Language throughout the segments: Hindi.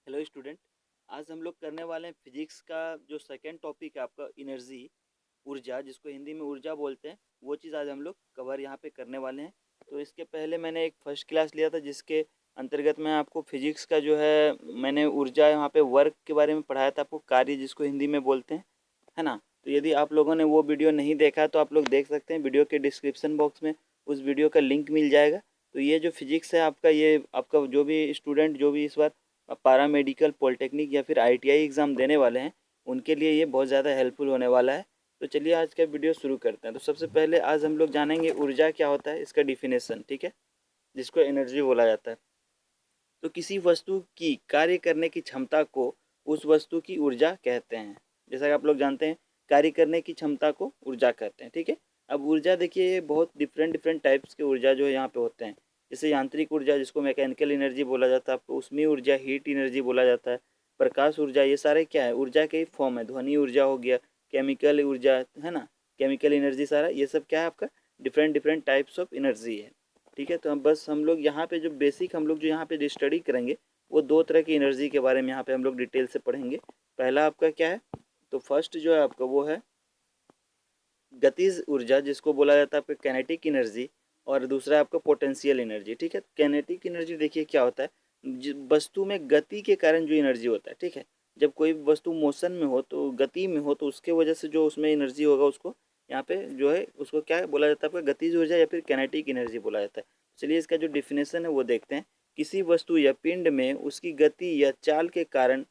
Hello student. आज हम लोग करने वाले हैं फिजिक्स का जो सेकंड टॉपिक है आपका एनर्जी, ऊर्जा, जिसको हिंदी में ऊर्जा बोलते हैं। वो चीज़ आज हम लोग कवर यहाँ पे करने वाले हैं। तो इसके पहले मैंने एक फर्स्ट क्लास लिया था जिसके अंतर्गत मैं आपको फिजिक्स का जो है मैंने ऊर्जा यहाँ पे वर्क के बारे में पढ़ाया था, आपको कार्य जिसको हिंदी में बोलते हैं, है ना। तो यदि आप लोगों ने वो वीडियो नहीं देखा तो आप लोग देख सकते हैं, वीडियो के डिस्क्रिप्शन बॉक्स में उस वीडियो का लिंक मिल जाएगा। तो ये जो फिजिक्स है आपका, ये आपका जो भी स्टूडेंट जो भी इस बार पारा मेडिकल, पॉलिटेक्निक या फिर आईटीआई एग्ज़ाम देने वाले हैं, उनके लिए ये बहुत ज़्यादा हेल्पफुल होने वाला है। तो चलिए आज का वीडियो शुरू करते हैं। तो सबसे पहले आज हम लोग जानेंगे ऊर्जा क्या होता है, इसका डिफिनेशन, ठीक है, जिसको एनर्जी बोला जाता है। तो किसी वस्तु की कार्य करने की क्षमता को उस वस्तु की ऊर्जा कहते हैं। जैसा कि आप लोग जानते हैं, कार्य करने की क्षमता को ऊर्जा कहते हैं, ठीक है। अब ऊर्जा देखिए, ये बहुत डिफरेंट डिफरेंट टाइप्स के ऊर्जा जो है यहाँ पे होते हैं। जैसे यांत्रिक ऊर्जा जिसको मैकेनिकल एनर्जी बोला जाता है, आपको उसमें ऊर्जा, हीट एनर्जी बोला जाता है, प्रकाश ऊर्जा, ये सारे क्या है, ऊर्जा के ही फॉर्म है। ध्वनि ऊर्जा हो गया, केमिकल ऊर्जा, है ना, केमिकल एनर्जी, सारा ये सब क्या है आपका, different different types of energy है, ठीक है। तो हम लोग यहाँ पे जो बेसिक हम लोग जो यहाँ पे स्टडी करेंगे, वो दो तरह की एनर्जी के बारे में यहाँ पे हम लोग डिटेल से पढ़ेंगे। पहला आपका क्या है, तो फर्स्ट जो है आपका वो है गतिज ऊर्जा, जिसको बोला जाता है आपका कैनेटिक एनर्जी, और दूसरा आपका पोटेंशियल एनर्जी, ठीक है। कैनेटिक एनर्जी देखिए क्या होता है, वस्तु में गति के कारण जो एनर्जी होता है, ठीक है। जब कोई वस्तु मोशन में हो, तो गति में हो, तो उसके वजह से जो उसमें एनर्जी होगा, उसको यहाँ पे जो है उसको क्या बोला जाता है, आपका गतिज ऊर्जा या फिर कैनेटिक एनर्जी बोला जाता है। चलिए इसका जो डिफिनेशन है वो देखते हैं। किसी वस्तु या पिंड में उसकी गति या चाल के कारण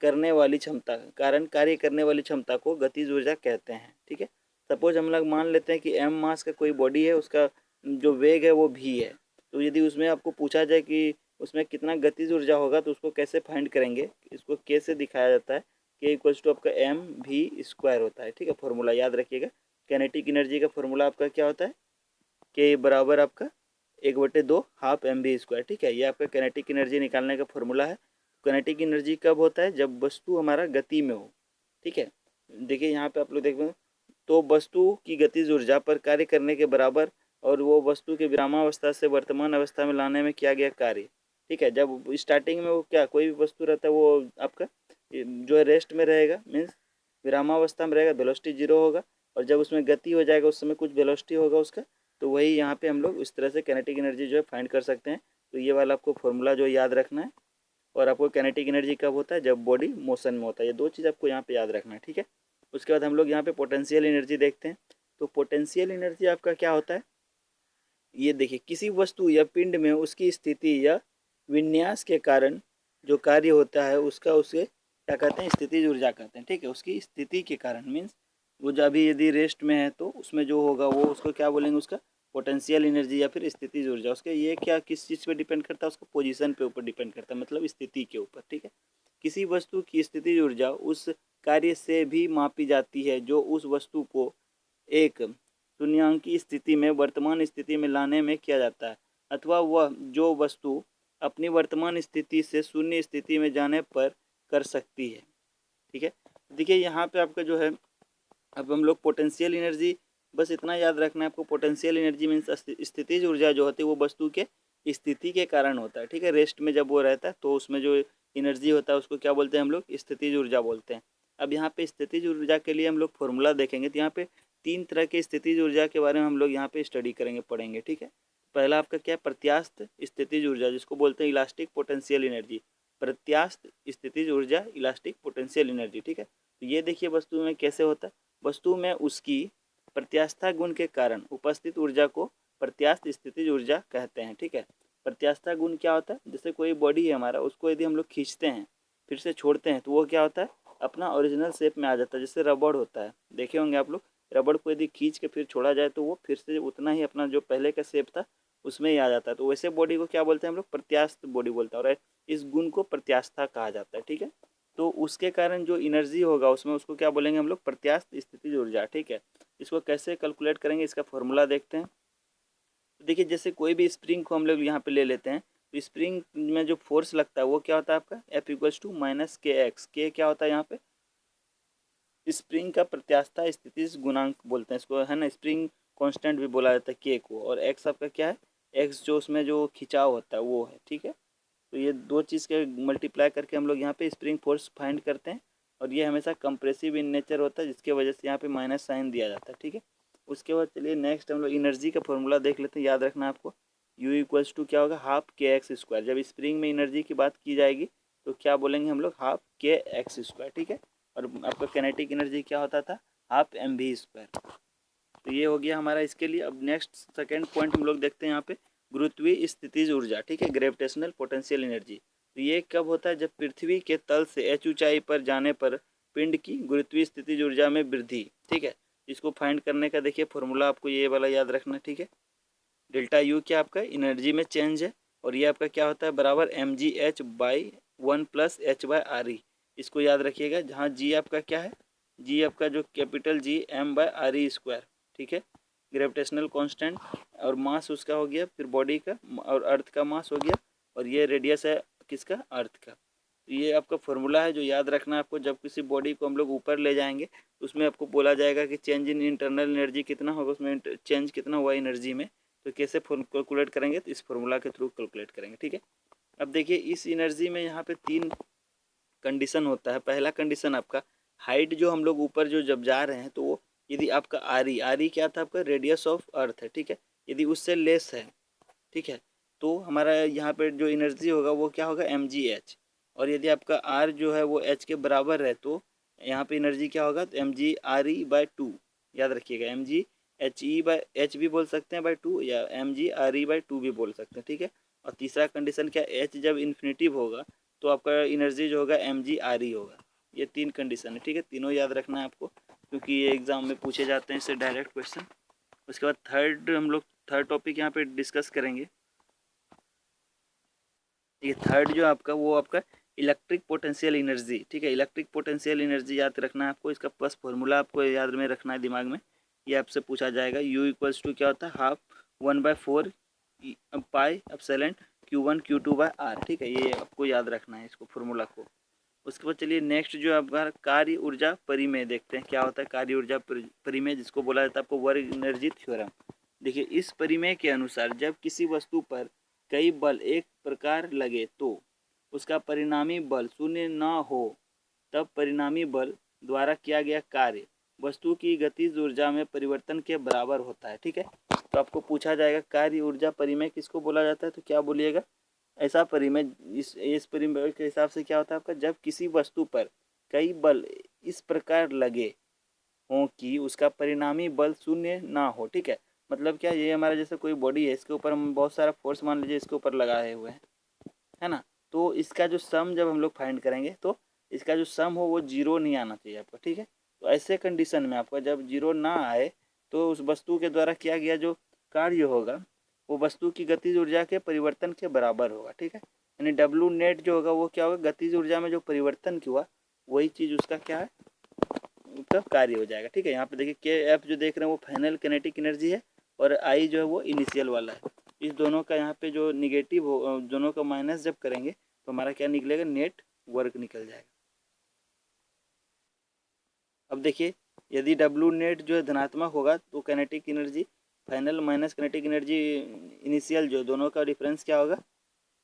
करने वाली क्षमता, कारण कार्य करने वाली क्षमता को गतिज ऊर्जा कहते हैं, ठीक है। सपोज हम लोग मान लेते हैं कि एम मास का कोई बॉडी है, उसका जो वेग है वो भी है। तो यदि उसमें आपको पूछा जाए कि उसमें कितना गतिज ऊर्जा होगा, तो उसको कैसे फाइंड करेंगे, इसको के से दिखाया जाता है। के इक्वल्स टू आपका एम भी स्क्वायर होता है, ठीक है। फॉर्मूला याद रखिएगा, कैनेटिक एनर्जी का फॉर्मूला आपका क्या होता है, के बराबर आपका 1/2 हाफ एम बी स्क्वायर, ठीक है। ये आपका कैनेटिक एनर्जी निकालने का फॉर्मूला है। कैनेटिक एनर्जी कब होता है, जब वस्तु हमारा गति में हो, ठीक है। देखिए यहाँ पे आप लोग देख, तो वस्तु की गतिज ऊर्जा पर कार्य करने के बराबर, और वो वस्तु के विरामावस्था से वर्तमान अवस्था में लाने में किया गया कार्य, ठीक है। जब स्टार्टिंग में वो क्या, कोई भी वस्तु रहता है, वो आपका जो है रेस्ट में रहेगा, मीन्स विरामावस्था में रहेगा, वेलोसिटी जीरो होगा। और जब उसमें गति हो जाएगा, उस समय कुछ वेलोसिटी होगा उसका। तो वही यहाँ पे हम लोग इस तरह से कैनेटिक एनर्जी जो है फाइंड कर सकते हैं। तो ये वाला आपको फॉर्मूला जो याद रखना है। और आपको कैनेटिक एनर्जी कब होता है, जब बॉडी मोशन में होता है। ये दो चीज़ आपको यहाँ पे याद रखना है, ठीक है। उसके बाद हम लोग यहाँ पे पोटेंशियल एनर्जी देखते हैं। तो पोटेंशियल एनर्जी आपका क्या होता है, ये देखिए, किसी वस्तु या पिंड में उसकी स्थिति या विन्यास के कारण जो कार्य होता है, उसका उसे क्या कहते हैं, स्थितिज ऊर्जा कहते हैं, ठीक है। उसकी स्थिति के कारण मीन्स वो जब अभी यदि रेस्ट में है, तो उसमें जो होगा वो उसको क्या बोलेंगे, उसका पोटेंशियल एनर्जी या फिर स्थितिज ऊर्जा। उसके ये क्या किस चीज़ पे डिपेंड करता है, उसका पोजीशन पे ऊपर डिपेंड करता है, मतलब स्थिति के ऊपर, ठीक है। किसी वस्तु की स्थितिज ऊर्जा उस कार्य से भी मापी जाती है जो उस वस्तु को एक शून्यांकी स्थिति में वर्तमान स्थिति में लाने में किया जाता है, अथवा वह जो वस्तु अपनी वर्तमान स्थिति से शून्य स्थिति में जाने पर कर सकती है, ठीक है। देखिए यहाँ पे आपका जो है, अब हम लोग पोटेंशियल एनर्जी, बस इतना याद रखना है आपको, पोटेंशियल एनर्जी मीन्स स्थितिज ऊर्जा जो होती है वो वस्तु के स्थिति के कारण होता है, ठीक है। रेस्ट में जब वो रहता है, तो उसमें जो एनर्जी होता है उसको क्या बोलते हैं हम लोग, स्थितिज ऊर्जा बोलते हैं। अब यहाँ पे स्थितिज ऊर्जा के लिए हम लोग फॉर्मूला देखेंगे। तो यहाँ पे तीन तरह के स्थितिज ऊर्जा के बारे में हम लोग यहाँ पे स्टडी करेंगे, पढ़ेंगे, ठीक है। पहला आपका क्या है, प्रत्यास्थ स्थितिज ऊर्जा, जिसको बोलते हैं इलास्टिक पोटेंशियल एनर्जी। प्रत्यास्थ स्थितिज ऊर्जा, इलास्टिक पोटेंशियल एनर्जी, ठीक है। तो ये देखिए वस्तु में कैसे होता है, वस्तु में उसकी प्रत्यास्था गुण के कारण उपस्थित ऊर्जा को प्रत्यास्थ स्थितिज ऊर्जा कहते हैं, ठीक है। प्रत्यास्था गुण क्या होता है, जैसे कोई बॉडी है हमारा, उसको यदि हम लोग खींचते हैं फिर से छोड़ते हैं, तो वो क्या होता है, अपना ओरिजिनल शेप में आ जाता है। जैसे रबड़ होता है, देखे होंगे आप लोग, रबड़ को यदि खींच के फिर छोड़ा जाए, तो वो फिर से उतना ही अपना जो पहले का शेप था उसमें ही आ जाता है। तो वैसे बॉडी को क्या बोलते हैं हम लोग, प्रत्यास्थ बॉडी बोलते हैं, और इस गुण को प्रत्यास्था कहा जाता है, ठीक है। तो उसके कारण जो एनर्जी होगा उसमें, उसको क्या बोलेंगे हम लोग, प्रत्यास्थ स्थितिज ऊर्जा, ठीक है। इसको कैसे कैलकुलेट करेंगे, इसका फॉर्मूला देखते हैं। तो देखिए, जैसे कोई भी स्प्रिंग को हम लोग यहाँ पे ले लेते हैं, तो स्प्रिंग में जो फोर्स लगता है वो क्या होता है आपका, एफ इक्वल्स टू माइनस के एक्स। के क्या होता है यहाँ पे, स्प्रिंग का प्रत्यास्था स्थितिज गुणांक बोलते हैं इसको, है ना। स्प्रिंग कांस्टेंट भी बोला जाता है के को, और एक्स आपका क्या है, एक्स जो उसमें जो खिंचाव होता है वो है, ठीक है। तो ये दो चीज़ के मल्टीप्लाई करके हम लोग यहाँ पे स्प्रिंग फोर्स फाइंड करते हैं, और ये हमेशा कंप्रेसिव इन नेचर होता है, जिसके वजह से यहाँ पे माइनस साइन दिया जाता है। ठीक है, उसके बाद चलिए नेक्स्ट हम लोग एनर्जी का फॉर्मूला देख लेते हैं। याद रखना आपको, U इक्वल्स टू क्या होगा, हाफ के एक्स स्क्वायर। जब स्प्रिंग में एनर्जी की बात की जाएगी तो क्या बोलेंगे हम लोग, हाफ के एक्स स्क्वायर। ठीक है, और आपका कैनेटिक एनर्जी क्या होता था, हाफ एम वी स्क्वायर। तो ये हो गया हमारा इसके लिए। अब नेक्स्ट सेकेंड पॉइंट हम लोग देखते हैं यहाँ पे, गुरुत्वीय स्थितिज ऊर्जा। ठीक है, ग्रेविटेशनल पोटेंशियल एनर्जी। तो ये कब होता है, जब पृथ्वी के तल से h ऊंचाई पर जाने पर पिंड की गुरुत्वीय स्थितिज ऊर्जा में वृद्धि। ठीक है, इसको फाइंड करने का देखिए फॉर्मूला आपको ये वाला याद रखना। ठीक है, डेल्टा यू क्या आपका एनर्जी में चेंज है, और ये आपका क्या होता है, बराबर mgh/1 + h/re। इसको याद रखिएगा, जहाँ जी आपका क्या है, जी आपका जो कैपिटल जी m/re स्क्वायर। ठीक है, ग्रेविटेशनल कांस्टेंट, और मास उसका हो गया फिर बॉडी का, और अर्थ का मास हो गया, और ये रेडियस है किसका, अर्थ का। तो ये आपका फॉर्मूला है जो याद रखना है आपको। जब किसी बॉडी को हम लोग ऊपर ले जाएंगे तो उसमें आपको बोला जाएगा कि चेंज इन इंटरनल एनर्जी कितना होगा, उसमें चेंज कितना हुआ एनर्जी में, तो कैसे कैलकुलेट करेंगे, तो इस फॉर्मूला के थ्रू कैलकुलेट करेंगे। ठीक है, अब देखिए इस एनर्जी में यहाँ पे 3 कंडीशन होता है। पहला कंडीशन आपका हाइट, जो हम लोग ऊपर जो जब जा रहे हैं तो वो यदि आपका आर ई क्या था, आपका रेडियस ऑफ अर्थ है। ठीक है, यदि उससे लेस है, ठीक है, तो हमारा यहाँ पे जो एनर्जी होगा वो क्या होगा, mgh। और यदि आपका r जो है वो h के बराबर है तो यहाँ पे एनर्जी क्या होगा, तो mg/2। याद रखिएगा, mg/h भी बोल सकते हैं बाई 2, या mg/2 भी बोल सकते हैं। ठीक है, और तीसरा कंडीशन क्या, h जब इन्फिनेटिव होगा तो आपका एनर्जी जो होगा mg/re होगा। ये 3 कंडीशन है। ठीक है, तीनों याद रखना है आपको, क्योंकि ये एग्जाम में पूछे जाते हैं इससे डायरेक्ट क्वेश्चन। उसके बाद हम लोग थर्ड टॉपिक यहाँ पे डिस्कस करेंगे। ये थर्ड जो आपका, वो आपका इलेक्ट्रिक पोटेंशियल एनर्जी। ठीक है, इलेक्ट्रिक पोटेंशियल एनर्जी याद रखना है आपको। इसका बस फॉर्मूला आपको याद में रखना है दिमाग में, ये आपसे पूछा जाएगा। U इक्वल्स टू क्या होता है, half 1/4 pi epsilon Q1 Q2/R। ठीक है, ये आपको याद रखना है इसको फॉर्मूला को। उसके बाद चलिए नेक्स्ट जो आपका कार्य ऊर्जा परिमेय देखते हैं, क्या होता है कार्य ऊर्जा परिमेय, जिसको बोला जाता है आपको वर्क एनर्जी थ्योरम। देखिए इस परिमेय के अनुसार जब किसी वस्तु पर कई बल एक प्रकार लगे तो उसका परिणामी बल शून्य न हो, तब परिणामी बल द्वारा किया गया कार्य वस्तु की गतिज ऊर्जा में परिवर्तन के बराबर होता है। ठीक है, तो आपको पूछा जाएगा कार्य ऊर्जा परिमेय किसको बोला जाता है, तो क्या बोलिएगा, ऐसा परिमेय, इस परिमेय के हिसाब से क्या होता है आपका, जब किसी वस्तु पर कई बल इस प्रकार लगे हों कि उसका परिणामी बल शून्य ना हो। ठीक है, मतलब क्या, ये हमारा जैसे कोई बॉडी है, इसके ऊपर हम बहुत सारा फोर्स मान लीजिए इसके ऊपर लगाए हुए हैं, है ना, तो इसका जो सम जब हम लोग फाइंड करेंगे तो इसका जो सम हो वो जीरो नहीं आना चाहिए आपका। ठीक है, तो ऐसे कंडीशन में आपका जब जीरो ना आए तो उस वस्तु के द्वारा किया गया जो कार्य होगा वो वस्तु की गतिज ऊर्जा के परिवर्तन के बराबर होगा। ठीक है, यानी डब्लू नेट जो होगा वो क्या होगा, गतिज ऊर्जा में जो परिवर्तन हुआ वही चीज़ उसका क्या है, उसका कार्य हो जाएगा। ठीक है, यहाँ पे देखिए के एफ जो देख रहे हैं वो फाइनल किनेटिक एनर्जी है, और आई जो है वो इनिशियल वाला है। इस दोनों का यहाँ पे जो निगेटिव हो, दोनों का माइनस जब करेंगे तो हमारा क्या निकलेगा, नेट वर्क निकल जाएगा। अब देखिए यदि डब्लू नेट जो है धनात्मक होगा तो kinetic energy final minus kinetic energy initial, जो दोनों का डिफरेंस क्या होगा,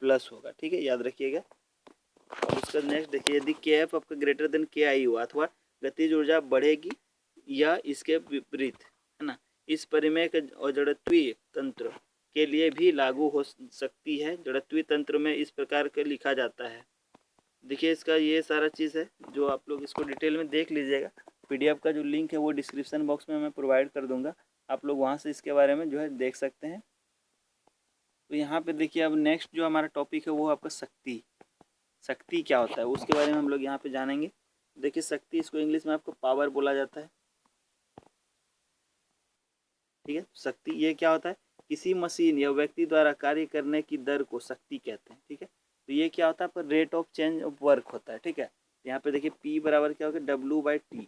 प्लस होगा। ठीक है, याद रखिएगा। अब उसका नेक्स्ट देखिए, यदि के एफ आपका ग्रेटर देन के आई हुआ अथवा गतिज ऊर्जा बढ़ेगी या इसके विपरीत, है ना, इस परिमेय के जड़त्वीय तंत्र के लिए भी लागू हो सकती है। जड़त्वीय तंत्र में इस प्रकार के लिखा जाता है। देखिए इसका ये सारा चीज़ है जो आप लोग इसको डिटेल में देख लीजिएगा। पीडीएफ का जो लिंक है वो डिस्क्रिप्शन बॉक्स में मैं प्रोवाइड कर दूंगा, आप लोग वहाँ से इसके बारे में जो है देख सकते हैं। तो यहाँ पे देखिए अब नेक्स्ट जो हमारा टॉपिक है वो आपका शक्ति। शक्ति क्या होता है उसके बारे में हम लोग यहाँ पे जानेंगे। देखिए शक्ति, इसको इंग्लिश में आपको पावर बोला जाता है। ठीक है, शक्ति ये क्या होता है, किसी मशीन या व्यक्ति द्वारा कार्य करने की दर को शक्ति कहते हैं। ठीक है, तो ये क्या होता है, पर rate of change of work होता है। ठीक है, यहाँ पे देखिए P बराबर क्या होगा, W/T।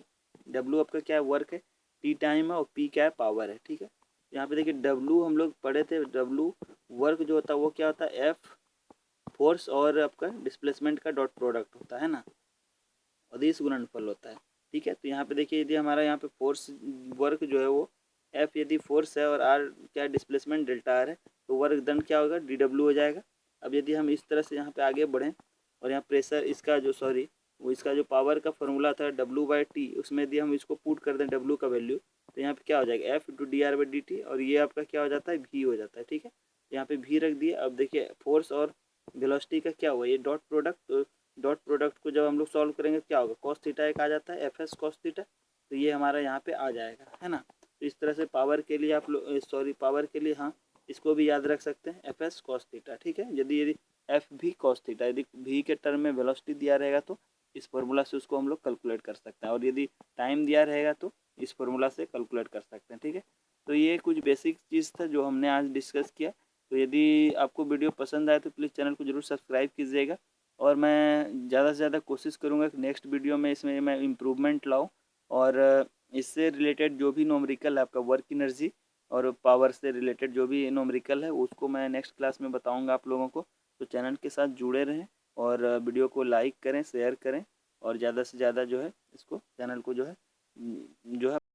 W आपका क्या है, वर्क है, T टाइम है, और P क्या है, पावर है। ठीक है, यहाँ पे देखिए W हम लोग पढ़े थे, W वर्क जो होता है वो क्या होता है, F फोर्स और आपका डिस्प्लेसमेंट का डॉट प्रोडक्ट होता है ना, अदिश गुणनफल होता है। ठीक है, तो यहाँ पे देखिए यदि हमारा यहाँ पे फोर्स वर्क जो है वो F यदि फोर्स है और R क्या डिस्प्लेसमेंट डेल्टा R है, तो वर्क दंड क्या होगा, DW हो जाएगा। अब यदि हम इस तरह से यहाँ पे आगे बढ़ें और यहाँ प्रेशर इसका जो वो इसका जो पावर का फॉर्मूला था W/T, उसमें यदि हम इसको पुट कर दें W का वैल्यू, तो यहाँ पे क्या हो जाएगा F/dr/dt, और ये आपका क्या हो जाता है V हो जाता है। ठीक है, यहाँ पे V रख दिए। अब देखिए फोर्स और वेलोसिटी का क्या हुआ, ये डॉट प्रोडक्ट, तो डॉट प्रोडक्ट को जब हम लोग सॉल्व करेंगे क्या होगा, cos थीटा एक आ जाता है FS cos थीटा, तो ये हमारा यहाँ पे आ जाएगा, है ना। तो इस तरह से पावर के लिए आप लोग पावर के लिए हाँ इसको भी याद रख सकते हैं FS cos थीटा। ठीक है, यदि एफ भी cos थीटा, यदि V के टर्म में वेलोसिटी दिया रहेगा तो इस फॉर्मूला से उसको हम लोग कैलकुलेट कर सकते हैं, और यदि टाइम दिया रहेगा तो इस फॉर्मूला से कैलकुलेट कर सकते हैं। ठीक है, तो ये कुछ बेसिक चीज़ था जो हमने आज डिस्कस किया। तो यदि आपको वीडियो पसंद आए तो प्लीज़ चैनल को ज़रूर सब्सक्राइब कीजिएगा, और मैं ज़्यादा से ज़्यादा कोशिश करूँगा कि नेक्स्ट वीडियो में इसमें मैं इम्प्रूवमेंट लाऊँ, और इससे रिलेटेड जो भी नोमरिकल है आपका वर्क एनर्जी और पावर से रिलेटेड जो भी नोमरिकल है उसको मैं नेक्स्ट क्लास में बताऊँगा आप लोगों को। तो चैनल के साथ जुड़े रहें, और वीडियो को लाइक करें, शेयर करें, और ज़्यादा से ज़्यादा जो है इसको चैनल को जो है